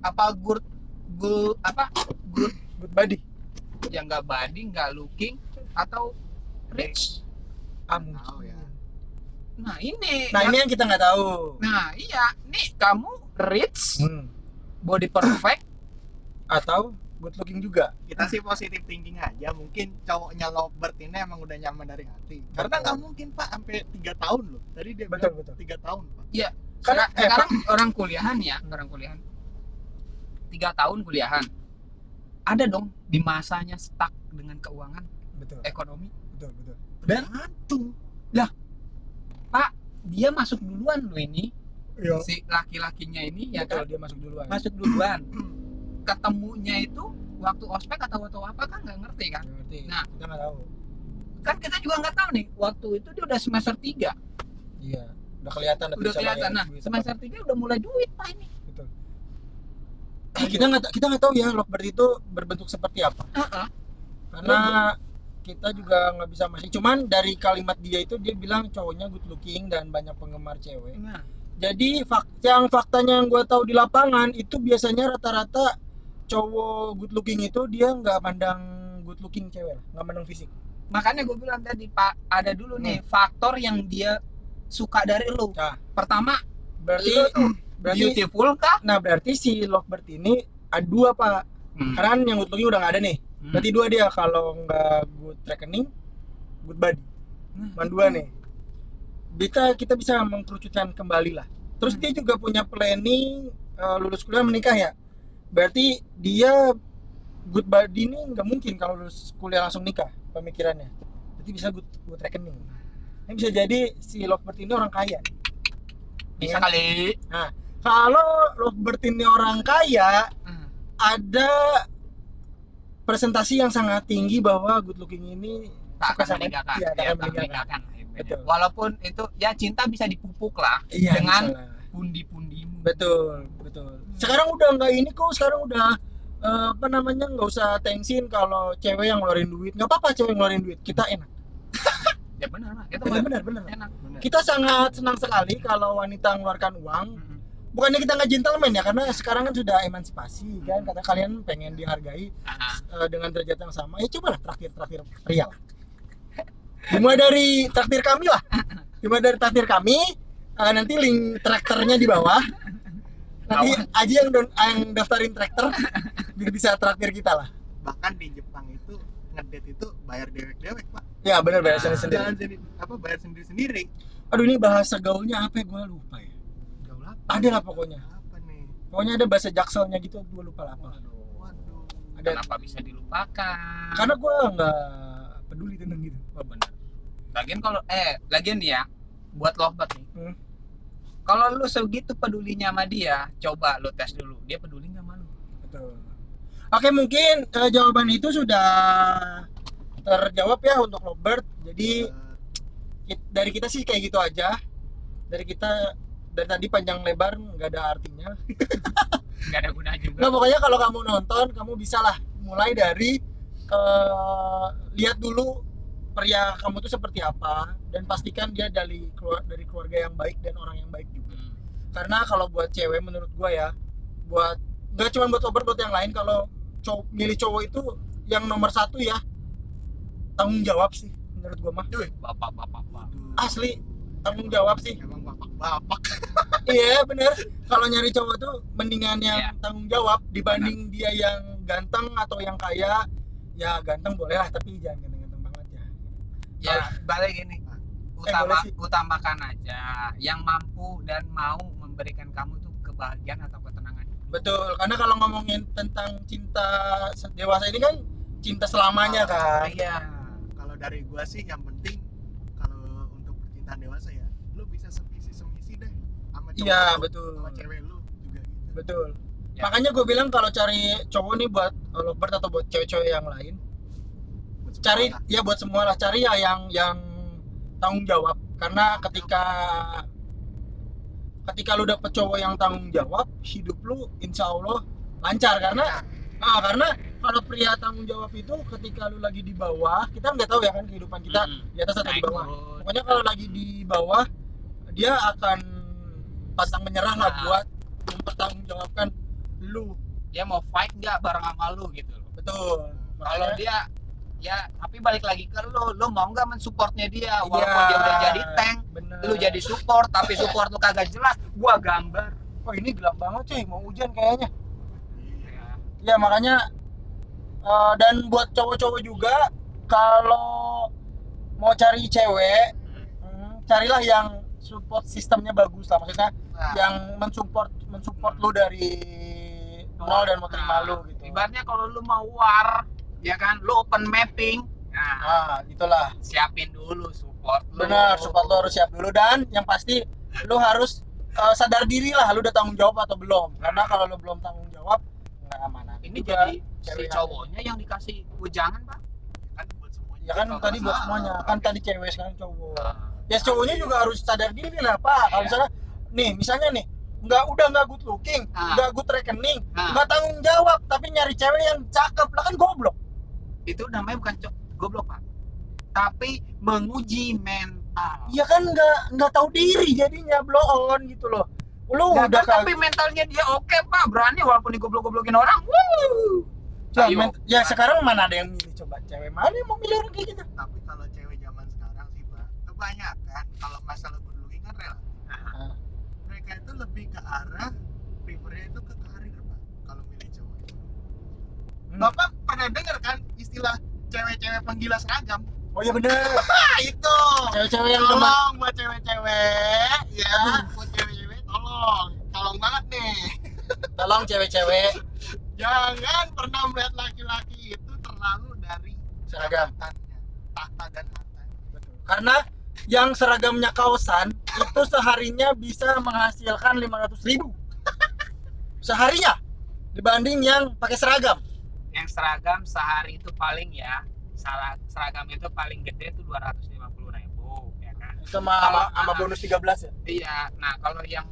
Apa good good body. yang nggak body, nggak looking, atau rich? Mungkin. Tahu ya. Nah ini Nah, ini yang kita nggak tahu. nah iya nih, kamu rich, body perfect, Atau good looking juga. Kita sih positive thinking aja. Mungkin cowoknya lovebird ini emang udah nyaman dari hati. Karena nggak mungkin Pak sampai 3 tahun loh. Tadi dia Betul, bilang betul. 3 tahun Pak. ya. Karena- Sekarang orang kuliahan ya, orang kuliahan 3 tahun kuliahan, ada dong di masanya stuck dengan keuangan, Betul. ekonomi. Betul. Dan Tergantung. Pak, dia masuk duluan loh ini, Iya. si laki-lakinya ini ya Betul, kan, dia masuk duluan. masuk duluan. Ketemunya itu waktu ospek atau waktu apa kan nggak ngerti kan. Nggak ngerti. Nah. Kita nggak tahu. Kan kita juga nggak tahu nih, waktu itu dia udah semester 3. Iya. Udah kelihatan. Udah kelihatan. Nah, semester 3 udah mulai duit Pak ini. Betul. Kita nggak tahu ya lovebird itu berbentuk seperti apa. Heeh. Karena kita juga nggak bisa masih. Cuman dari kalimat dia itu dia bilang cowoknya good looking dan banyak penggemar cewek. Nah, Jadi faktanya yang gue tahu di lapangan itu biasanya rata-rata cowok good looking itu dia nggak mandang good looking cewek, nggak mandang fisik. makanya gue bilang tadi Pak, ada dulu nih faktor yang dia suka dari lu. Nah, Pertama, berarti lu tuh berarti beautiful kah? nah berarti si lovebird ini ada dua Pak. Karena kan yang good looking udah nggak ada nih. Berarti dua dia, kalau nggak good reckoning, good body. Cuman dua nih. Kita bisa mengkerucutkan kembali lah. Terus dia juga punya planning lulus kuliah menikah ya. Berarti dia good body ini nggak mungkin kalau lulus kuliah langsung nikah pemikirannya. Berarti bisa good reckoning. Ini bisa jadi si lovebird ini orang kaya. Bisa Ya kan? kali. Nah, kalau lovebird ini orang kaya, ada presentasi yang sangat tinggi bahwa good looking ini Tak suka akan sama meninggalkan. iya, tak Ya, akan tak meninggalkan. meninggalkan. Betul. Walaupun itu ya cinta bisa dipupuk lah Iya, dengan misalnya. pundi-pundimu. Betul. Sekarang udah nggak ini kok, sekarang udah apa namanya, nggak usah tensin kalau cewek yang ngeluarin duit. Nggak apa-apa cewek yang ngeluarin duit, kita enak. Ya benar lah. Itu Benar. enak. Benar. Kita sangat senang sekali kalau wanita mengeluarkan uang. Bukannya kita nggak gentleman ya, karena sekarang kan sudah emansipasi kan, kata kalian pengen dihargai dengan derajat yang sama. Ya cobalah traktir pria lah. Dimulai dari traktir kami lah. Nanti link traktornya di bawah. Nanti aja yang daftarin traktor biar bisa traktir kita lah. Bahkan di Jepang itu ngedate itu bayar dewek-dewek Pak. Ya benar, bayar Nah, sendiri. Jangan jadi bayar sendiri-sendiri. Aduh, ini bahasa gaulnya apa ya, gue lupa ya. Gaul apa? Ada lah pokoknya. Apa nih? Pokoknya ada bahasa jakselnya gitu, gue lupa lah apa. Waduh. Ada. Kenapa bisa dilupakan? Karena gue nggak peduli tentang gitu. Oh, benar. Lagian nih ya, buat lovebird nih. Kalau lu segitu pedulinya sama dia, coba lu tes dulu. Dia peduli nggak sama lu? Betul. Oke, mungkin jawaban itu sudah terjawab ya untuk lovebird. Jadi dari kita sih kayak gitu aja. Dari tadi panjang lebar nggak ada artinya. Nggak ada guna juga. Nah, pokoknya kalau kamu nonton, kamu bisa lah mulai dari lihat dulu pria kamu tuh seperti apa, dan pastikan dia dari keluarga yang baik dan orang yang baik juga. Karena kalau buat cewek, menurut gua ya, nggak cuma buat lovebird, buat yang lain, kalau milih cowok itu yang nomor satu ya tanggung jawab sih menurut gua mah. Bapak. Asli tanggung jawab sih. Emang bapak. Iya bener, kalau nyari cowok tuh mendingan yang Iya. tanggung jawab dibanding dia yang ganteng atau yang kaya. Ya ganteng boleh lah, tapi jangan ganteng-ganteng banget ya. Ya, balik gini. boleh sih. Utamakan aja yang mampu dan mau memberikan kamu tuh kebahagiaan atau ketenangan. Betul, karena kalau ngomongin tentang cinta dewasa ini kan cinta selamanya kan. Iya. Kalau dari gua sih yang penting kalau untuk percintaan dewasa ya, lu bisa semisi deh sama cowok. Iya, lu, betul. Sama cewek lu juga gitu. Betul. Ya. Makanya gue bilang kalau cari cowok nih buat lovebird atau buat cewek-cewek yang lain, Buat semua cari lah. ya buat semua lah, cari ya yang tanggung jawab. Karena ketika lu dapet cowok yang tanggung jawab, hidup lu insya Allah lancar. Karena kalau pria tanggung jawab itu ketika lu lagi di bawah, kita nggak tahu ya kan kehidupan kita di atas atau di bawah. Pokoknya kalau lagi di bawah, dia akan pantang menyerah lah buat mempertanggungjawabkan lu. Dia mau fight nggak bareng sama lu gitu loh. Betul. Kalau Makanya- dia ya tapi balik lagi ke lu mau nggak mensupportnya dia walaupun Iya, dia udah jadi tank, bener. lu jadi support tapi support lu kagak jelas, gua gambar. Oh ini gelap banget cuy, mau hujan kayaknya. Ya. Ya makanya dan buat cowok-cowok juga kalau mau cari cewek, carilah yang support sistemnya bagus lah, maksudnya Nah, yang mensupport lu dari nol dan mau terima lu gitu. Ibaratnya kalau lu mau war, ya kan, lu open mapping. Nah, Nah, itulah. siapin dulu support lu. Benar, support lu harus siap dulu dan yang pasti lu harus sadar diri lah lu udah tanggung jawab atau belum. Karena kalau lu belum tanggung jawab nggak amanah. Ini Juga jadi si cewek cowoknya yang dikasih wejangan, Pak. kan buat semuanya. ya kan Kalau tadi buat salah. semuanya, kan tadi cewek sekarang cowok. Nah, Ya cowoknya juga harus sadar diri lah Pak. Kalau Iya. misalnya nih nggak good looking, Ah. nggak good rekening, Ah. nggak tanggung jawab, tapi nyari cewek yang cakep lah kan goblok. itu namanya bukan goblok, Pak. Tapi menguji mental. Iya kan nggak tahu diri jadinya blow on gitu loh. Lu Nggak udah kan, tapi mentalnya dia oke, Pak. Berani walaupun digoblok-goblokin orang. Wuh. Ya, Ayo. ya sekarang mana ada yang milih, coba cewek mana yang mau milih orang kayak gitu? Tapi kalau cewek zaman sekarang sih, Pak, kebanyakan kalau masalah good looking kan relatif. Nah, Mereka itu lebih ke arah prefernya itu ke karir, Pak. Kalau milih cowok itu. Bapak pernah dengar kan istilah cewek-cewek penggila seragam? Oh iya bener. Ah, itu. Cewek-cewek yang demen. Tolong buat cewek-cewek, ya. Buat cewek-cewek tolong banget nih. Tolong cewek-cewek Jangan pernah melihat laki-laki itu terlalu dari seragam. jabatannya, tahta dan harta. Karena yang seragamnya kaosan itu seharinya bisa menghasilkan 500.000 seharinya dibanding yang pakai seragam. yang seragam sehari itu paling ya, seragam itu paling gede tuh 250.000, ya kan? Sama bonus 13 ya. Iya. Nah, kalau yang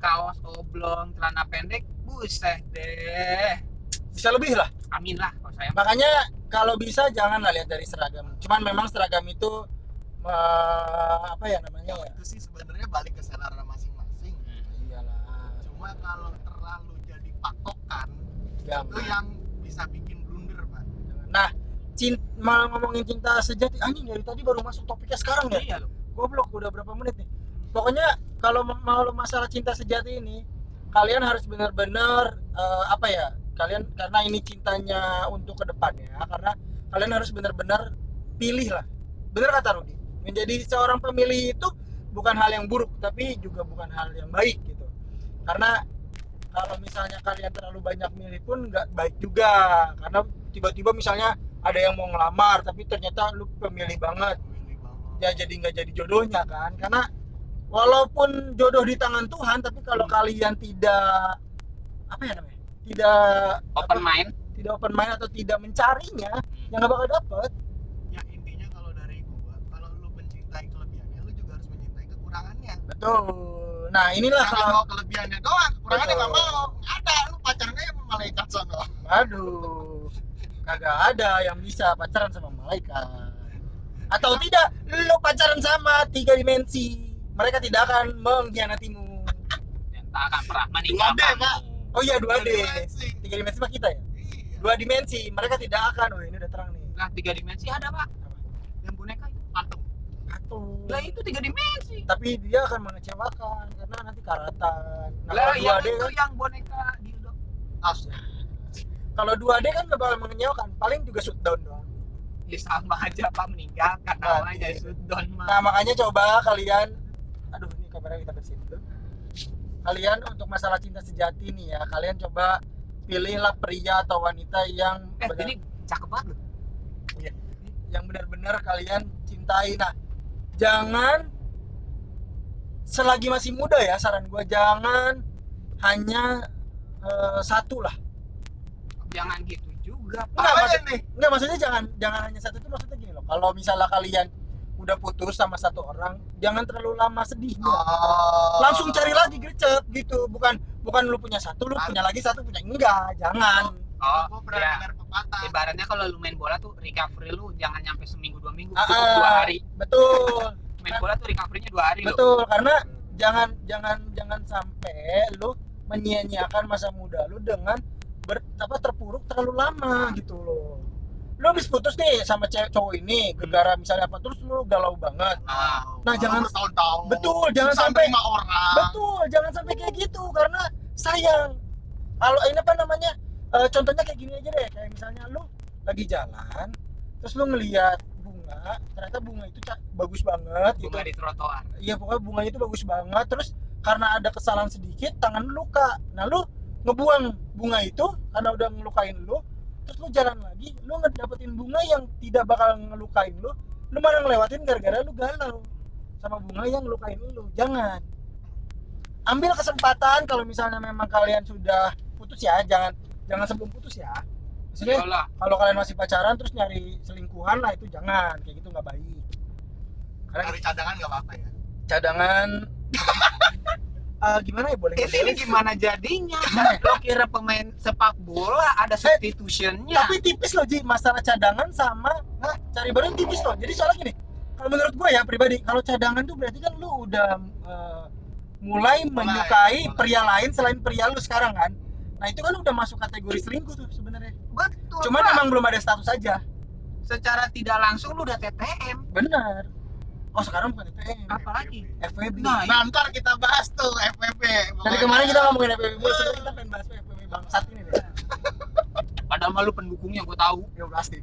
kaos oblong, celana pendek, buset deh. Bisa lebih lah. Amin lah kalau saya. Makanya kalau bisa janganlah lihat dari seragam. Cuman memang seragam itu apa ya namanya ya? Itu sih sebenarnya balik ke selera masing-masing. Iyalah. Cuma kalau terlalu jadi patokan, Jangan. itu yang bisa bikin blunder, Pak. Nah, malah ngomongin cinta sejati, anjing dari tadi baru masuk topiknya sekarang ya. Iya loh. Goblok, udah berapa menit nih? Pokoknya kalau mau masalah cinta sejati ini, kalian harus benar-benar apa ya? Kalian karena ini cintanya untuk ke depannya, karena kalian harus benar-benar pilih lah. Benar kata Rudi. Menjadi seorang pemilih itu bukan hal yang buruk, tapi juga bukan hal yang baik gitu. Karena kalau misalnya kalian terlalu banyak milih pun nggak baik juga, karena tiba-tiba misalnya ada yang mau ngelamar tapi ternyata lu pemilih banget, Milih banget. ya jadi nggak jadi jodohnya kan. Karena walaupun jodoh di tangan Tuhan, tapi kalau kalian tidak apa ya namanya, tidak Open mind. tidak open mind atau tidak mencarinya, ya nggak bakal dapet. Ya intinya kalau dari gua, kalau lu mencintai kelebihannya, lu juga harus mencintai kekurangannya. Betul. Nah inilah Jangan kalau mau kelebihannya doang, kekurangannya nggak Betul. mau. Nggak ada, lu pacaran aja sama malaikat sono. aduh, kagak ada yang bisa pacaran sama malaikat. Atau tidak, lu pacaran sama 3 dimensi, mereka tidak akan mengkhianatimu. Yang tak akan pernah 2D, meninggalkan. Pak. Oh iya 2D. Dimensi. 3 dimensi mah kita ya. Iya. 2 dimensi, mereka tidak akan. Oh ini udah terang nih. Nah, 3 dimensi ada, Pak. Yang boneka itu patung. Patung. Lah itu 3 dimensi. Tapi dia akan mengecewakan karena nanti karatan. Nah, Lah kalau yang 2D itu kan, yang boneka dildo. kalau 2D kan gak bakal mengecewakan, paling juga shutdown doang. Ya sama aja, Pak, meninggalkan Nah, namanya iya. shutdown mah. Nah makanya coba kalian, aduh ini kamera kita bersihin dulu. Kalian untuk masalah cinta sejati nih ya, kalian coba pilihlah pria atau wanita yang Ini cakep banget loh. yang benar-benar kalian cintai. Nah, jangan selagi masih muda ya, saran gua jangan hanya satu lah. Jangan gitu juga, Pak. Enggak, Apanya nih? Enggak, maksudnya jangan hanya satu, itu maksudnya gini loh. Kalau misalnya kalian udah putus sama satu orang, jangan terlalu lama sedihnya. Oh. Langsung cari lagi gercep gitu. Bukan lu punya satu, lu punya lagi satu, punya enggak, jangan. Oh, Gua pernah ya. dengar pepatah. Ibaratnya kalau lu main bola tuh recovery lu jangan nyampe seminggu 2 minggu, Ah, cukup 2 hari. Betul. Main bola tuh recovery-nya 2 hari loh. Betul, karena jangan sampai lu menyia-nyiakan masa muda lu dengan terpuruk terlalu lama gitu loh. Lu habis putus nih sama cowok ini gara-gara misalnya apa, terus lu galau banget. Nah, jangan bertahun-tahun. Betul, jangan Susah sampai nerima orang. Betul, jangan sampai kayak gitu karena sayang. Kalau ini apa namanya? Contohnya kayak gini aja deh, kayak misalnya lu lagi jalan, terus lu ngelihat bunga, ternyata bunga itu bagus banget gitu. Bunga di trotoar. Iya, pokoknya bunganya itu bagus banget, terus karena ada kesalahan sedikit, tangan lu luka. Nah, lu ngebuang bunga itu karena udah ngelukain lu, terus lu jalan lagi, lu ngedapetin bunga yang tidak bakal ngelukain lu malah ngelewatin gara-gara lu galau sama bunga yang ngelukain lu. Jangan. Ambil kesempatan kalau misalnya memang kalian sudah putus ya, jangan sebelum putus ya. Maksudnya Iyalah. kalau kalian masih pacaran terus nyari selingkuhan lah, itu jangan, kayak gitu nggak baik. Karena Cari cadangan nggak apa-apa ya. cadangan gimana ya, boleh Ini gimana jadinya? Lo kira pemain sepak bola ada substitutionnya? tapi tipis loh Ji, masalah cadangan sama cari baru tipis loh. Jadi soalnya gini, kalau menurut gue ya pribadi, kalau cadangan tuh berarti kan lu udah mulai menyukai pria lain selain pria lu sekarang kan. Nah itu kan udah masuk kategori selingkuh tuh sebenarnya. Betul. Cuman Pak. emang belum ada status aja. Secara tidak langsung lu udah TTM. Benar. Oh sekarang bukan FVB, Apalagi? FVB. Nah, Nah, ntar kita bahas tuh FVP. Dari kemarin kita ngomongin FVB, sebenarnya kita pengen bahas FVB bangsat ini deh. Padahal mah lu pendukungnya gue tahu. Ya pasti.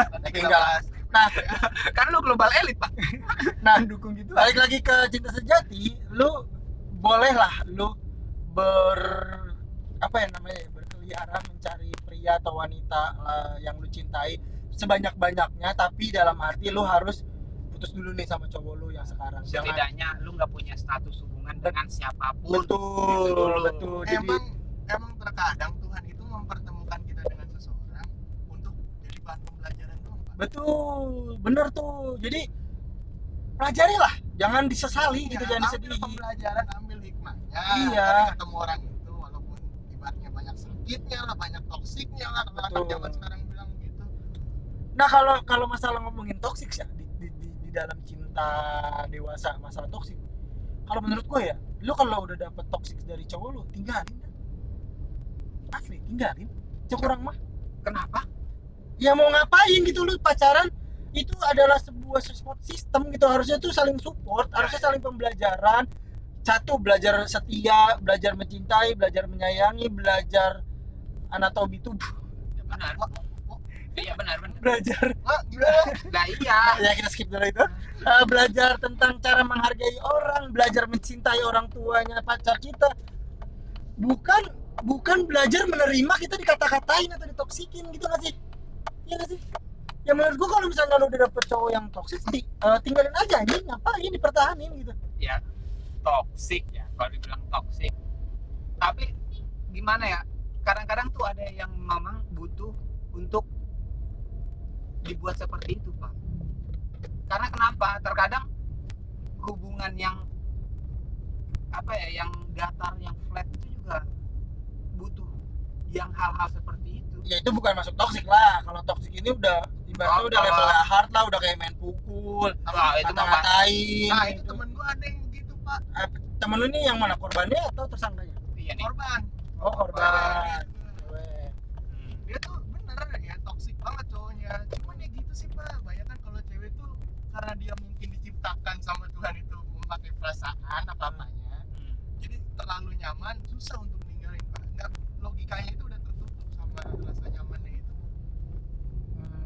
Nanti kita Enggak. bahas. Nah, Kan lu global elit, Pak. nah Pendukung gitu. balik lagi ke cinta sejati, lu bolehlah lu berkeliaran mencari pria atau wanita yang lu cintai sebanyak-banyaknya, tapi dalam arti lu harus putus dulu nih sama cowok lu yang sekarang. Setidaknya lu nggak punya status hubungan dengan siapapun. Betul, betul. Jadi Emang terkadang Tuhan itu mempertemukan kita dengan seseorang untuk jadi bahan pembelajaran doang, Pak. betul, bener tuh. Jadi pelajari lah, jangan disesali gitu, jangan ambil disedih. pembelajaran, ambil hikmahnya. Iya. Dari ketemu orang itu, walaupun ibaratnya banyak sakitnya lah, banyak toksiknya lah, kalau anak Betul. zaman sekarang bilang gitu. Nah kalau masalah ngomongin toksik ya di dalam cinta dewasa, masalah toksik. Kalau menurut gue ya, lu kalau udah dapet toksik dari cowok lu, tinggalin dah. Asli, tinggalin. Kurang mah. Kenapa? Ya mau ngapain gitu, lu pacaran itu adalah sebuah support system gitu, harusnya tuh saling support, harusnya saling pembelajaran. Satu, belajar setia, belajar mencintai, belajar menyayangi, belajar anatomi tubuh. Ya benar. Iya benar. Belajar Wah, gimana? Nah iya. ya kita skip dulu itu. Belajar tentang cara menghargai orang, belajar mencintai orang tuanya pacar kita, bukan belajar menerima kita dikata-katain atau ditoksikin gitu nggak sih? Iya nggak sih? Ya menurut gua kalau misalnya lu udah dapet cowok yang toksik, tinggalin aja, ini ngapain dipertahanin gitu. Ya toksik ya, kalau dibilang toksik. Tapi gimana ya? Kadang-kadang tuh ada yang memang butuh untuk dibuat seperti itu, Pak. Karena kenapa? Terkadang hubungan yang yang datar, yang flat itu juga butuh yang hal-hal seperti itu. Ya itu bukan masuk toksik lah. Kalau toksik ini udah ibaratnya udah level hard lah, udah kayak main pukul, Nah, itu mah kata-katain. Nah, itu temen gua ada yang begitu, Pak. Temen lu ini yang mana, korbannya atau tersangkanya? iya nih. Korban. Oh korban. Dia tuh bener ya, toksik banget cowoknya. Cuman ya gitu sih, Pak. Bayangkan kalau cewek tuh karena dia mungkin diciptakan sama Tuhan itu memakai perasaan apa-apanya. Jadi terlalu nyaman, susah untuk ninggalin, Pak. Enggak, logikanya itu udah tertutup sama rasa nyamannya itu.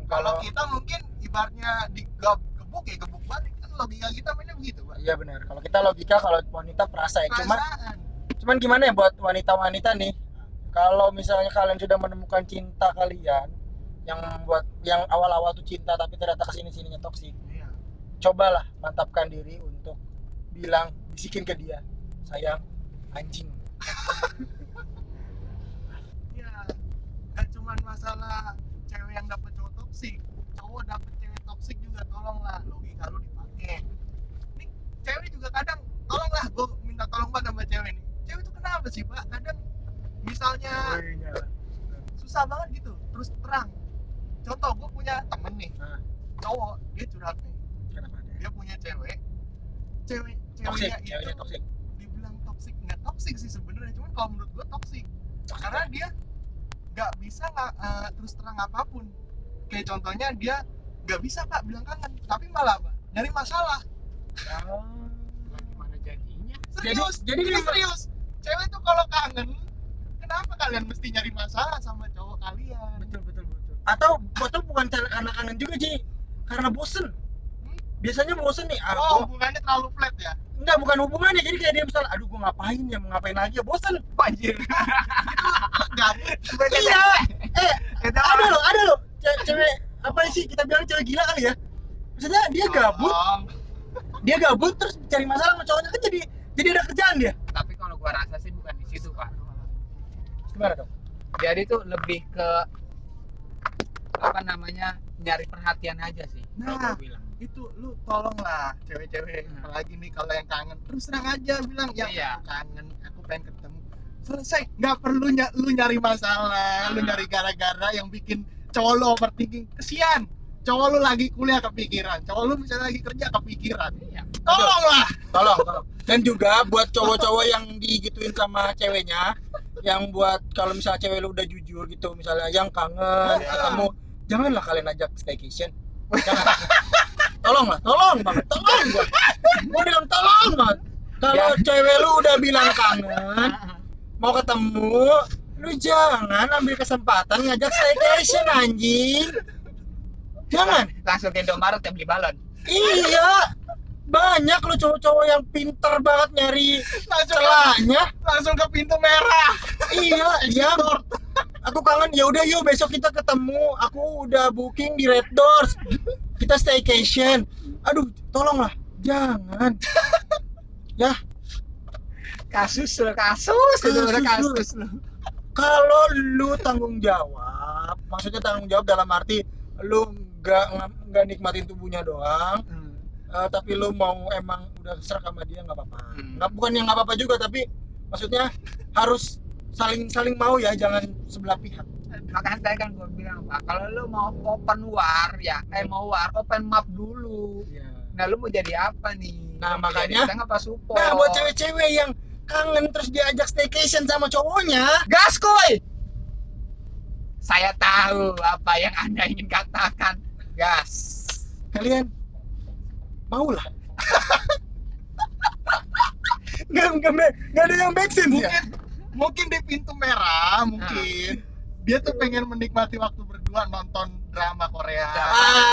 Kalau kita mungkin ibaratnya digebuk ya gebuk balik, kan logika kita mainnya begitu, Pak. Iya benar. Kalau kita logika, kalau wanita perasa ya. Perasaan. Cuman gimana ya buat wanita-wanita nih? Kalau misalnya kalian sudah menemukan cinta kalian yang awal-awal tuh cinta tapi ternyata kesini-sininya toksik, Iya. cobalah mantapkan diri untuk bisikin ke dia, sayang, anjing. Iya. Gak cuman masalah cewek yang dapet cowok toksik, cowok dapet cewek toksik juga, tolonglah logika lu dipakai. Nih cewek juga kadang, tolonglah, gue minta tolong banget sama cewek nih. Cewek itu kenapa sih, Pak? Kadang misalnya susah banget gitu, terus terang. Contoh, gue punya temen nih, cowok, dia curhat nih. Kenapa dia? Dia punya cewek, Toksik, ceweknya itu ceweknya toksik. dibilang toksik, nggak toksik sih sebenarnya, cuman kalau menurut gue toksik karena dia nggak bisa terus terang apapun. Kayak contohnya dia nggak bisa Pak bilang kangen, tapi malah Pak nyari masalah. Gimana jadinya? Serius, Jadi ini dia- serius. Cewek tuh kalau kangen, kenapa kalian mesti nyari masalah sama cowok kalian? betul. Atau bukan karena kangen juga Ji, karena bosen. Biasanya bosen nih. Oh, hubungannya terlalu flat ya? Enggak, bukan hubungannya. Jadi kayak dia misalnya, aduh gua ngapain ya, mau ngapain lagi ya, bosen. Anjir. Gabut. Iya. Itu Ada loh. Cewek apa sih kita bilang cewek gila kali ya? Maksudnya dia gabut, terus cari masalah sama cowoknya kan jadi ada kerjaan dia. Tapi kalau gua rasa sih bukan di situ, Pak. Gimana dong? Jadi tuh lebih ke apa namanya? Nyari perhatian aja sih. Kalau Nah. gua bilang. Itu lu tolonglah cewek-cewek apalagi nih kalau yang kangen terus terang aja bilang ya Iya. aku kangen, aku pengen ketemu, selesai. Nggak perlu lu nyari masalah, lu nyari gara-gara yang bikin cowok lu overthinking. Kesian cowok lu lagi kuliah kepikiran, cowok lu misalnya lagi kerja kepikiran. Iya. Tolonglah. Tolong. Dan juga buat cowok-cowok yang digituin sama ceweknya, yang buat kalau misalnya cewek lu udah jujur gitu, misalnya yang kangen ketemu, janganlah kalian ajak staycation. Jangan. Tolong banget, gua bilang tolong banget. Kalau cewek lu udah bilang kangen, mau ketemu, lu jangan ambil kesempatan ngajak staycation anjing. Jangan. Langsung ke Indomaret ya beli balon. Iya. Banyak lu cowok-cowok yang pinter banget nyari Langsung celahnya. langsung ke pintu merah. Iya. Aku kangen, ya udah yuk besok kita ketemu. Aku udah booking di Red Doors. Kita staycation. Aduh, tolonglah, jangan. Ya, Kasus lu. kalau lu tanggung jawab, maksudnya tanggung jawab dalam arti lu nggak nikmatin tubuhnya doang, tapi lu mau emang udah serak sama dia nggak apa-apa. Nggak, bukan yang nggak apa-apa juga, tapi maksudnya harus saling mau ya, jangan sebelah pihak. Makanya tadi kan gue bilang, Pak, kalau lu mau open war ya, open map dulu. Ya. Nah, lu mau jadi apa nih? Nah, Lu mau makanya- jadi apa support? Nah, buat cewek-cewek yang kangen terus diajak staycation sama cowoknya, gas kuy. Saya tahu apa yang Anda ingin katakan. Gas. kalian maulah. Nggak ada yang make sense ya. Mungkin di pintu merah mungkin dia tuh pengen menikmati waktu berdua nonton drama Korea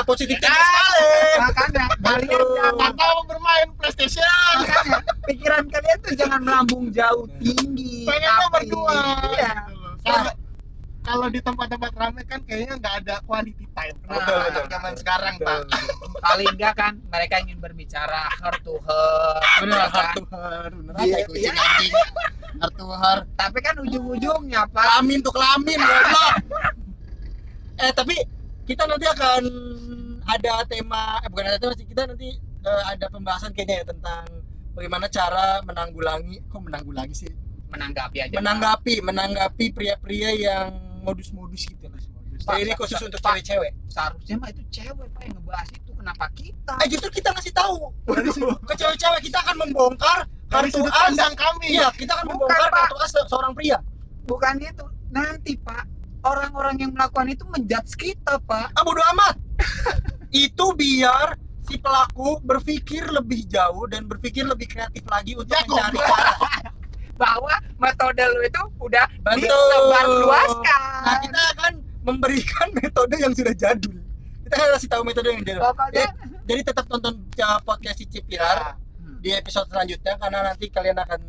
Positif Ya, sekali. Makanya kalian Betul. jangan atau bermain PlayStation. makanya pikiran kalian tuh jangan melambung jauh tinggi. Pengennya tapi- berdua Iya. gitu loh. Kalau di tempat-tempat ramai kan kayaknya nggak ada quality time. Betul, betul. Zaman sekarang Pak. Paling enggak kan mereka ingin berbicara heart to heart. Bener, ya kan? heart to heart. Bener Iya, aja kucing iya. anjing. Heart to heart. Tapi kan ujung-ujungnya Pak. Kelamin tuh kelamin, goblok. Tapi kita nanti akan ada tema, bukan ada tema sih, kita nanti ada pembahasan kayaknya ya tentang bagaimana cara menanggulangi sih, Menanggapi aja. menanggapi pria-pria yang modus-modus gitu lah. Pak, Jadi ini khusus untuk Pak. cewek-cewek. Seharusnya mah itu cewek Pak yang ngebahas itu. Kenapa kita? Justru kita ngasih tahu ke cewek-cewek, kita akan membongkar Dari kartu sudut as. pandang kami. Iya, kita akan Bukan, membongkar Pak. kartu as seorang pria. Bukan itu. Nanti Pak, orang-orang yang melakukan itu menjudge kita Pak. Bodo amat. Itu biar si pelaku berpikir lebih jauh dan berpikir lebih kreatif lagi untuk Ya, mencari goblok. cara. Bahwa metode lu itu udah Betul. disebarluaskan. Nah, kita akan memberikan metode yang sudah jadul. Kita akan kasih tahu metode yang jadul. Pokoknya Jadi tetap tonton podcast si Cipiar di episode selanjutnya, karena nanti kalian akan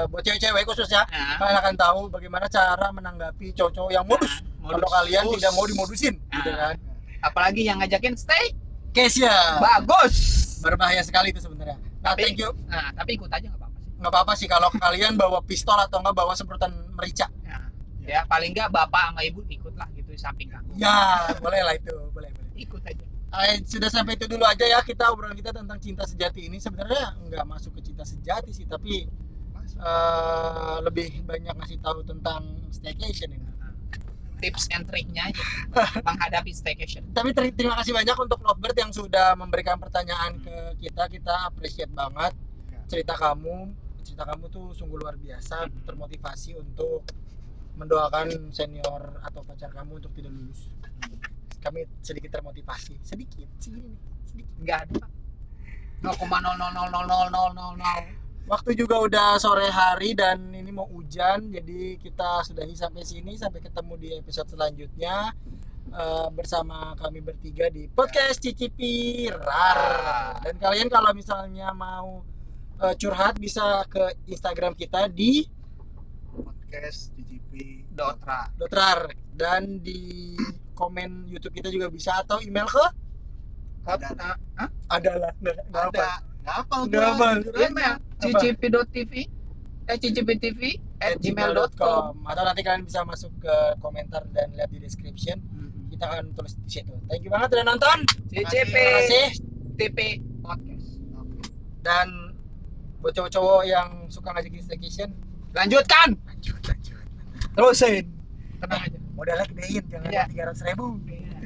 buat cewek-cewek khususnya, kalian akan tahu bagaimana cara menanggapi cowok-cowok yang modus. Kalau kalian Modus. tidak mau dimodusin, gitu kan? apalagi yang ngajakin stay Case-nya bagus. berbahaya sekali itu sebenarnya. Nah, Tapi- thank you. Nah, tapi ikut aja nggak apa-apa sih. Nggak apa-apa sih kalau kalian bawa pistol atau nggak bawa semprotan merica. Ya paling nggak bapak sama ibu ikut lah gitu di samping kamu. Ya, boleh lah itu, boleh. Ikut aja. Sudah sampai itu dulu aja ya, kita obrolan kita tentang cinta sejati ini. Sebenarnya nggak masuk ke cinta sejati sih, tapi lebih banyak ngasih tahu tentang staycation ini. Tips and triknya aja menghadapi staycation. Tapi terima kasih banyak untuk Lovebird yang sudah memberikan pertanyaan ke kita. Kita appreciate banget cerita kamu. cerita kamu tuh sungguh luar biasa, termotivasi untuk mendoakan senior atau pacar kamu untuk tidak lulus. Kami sedikit termotivasi, sedikit segini nih, sedikit. Nggak ada Pak. 0,0000000. Waktu juga udah sore hari dan ini mau hujan, jadi kita sudahi sampai sini. Sampai ketemu di episode selanjutnya bersama kami bertiga di podcast Cicipi Rar. Dan kalian kalau misalnya mau curhat bisa ke Instagram kita di podcast DJP Dotrar, dan di komen YouTube kita juga bisa, atau email ke adalah nggak apa. Nggak apa. Email ccptv@gmail.com. Atau nanti kalian bisa masuk ke komentar dan lihat di description. Kita akan tulis di situ. Thank you banget udah nonton. CCP Terima kasih. TP Podcast. Dan buat cowok-cowok yang suka ngajakin staycation, Lanjutkan. lanjut. Terusin. Tenang aja. Modalnya gedein, jangan Iya. 300.000. Iya.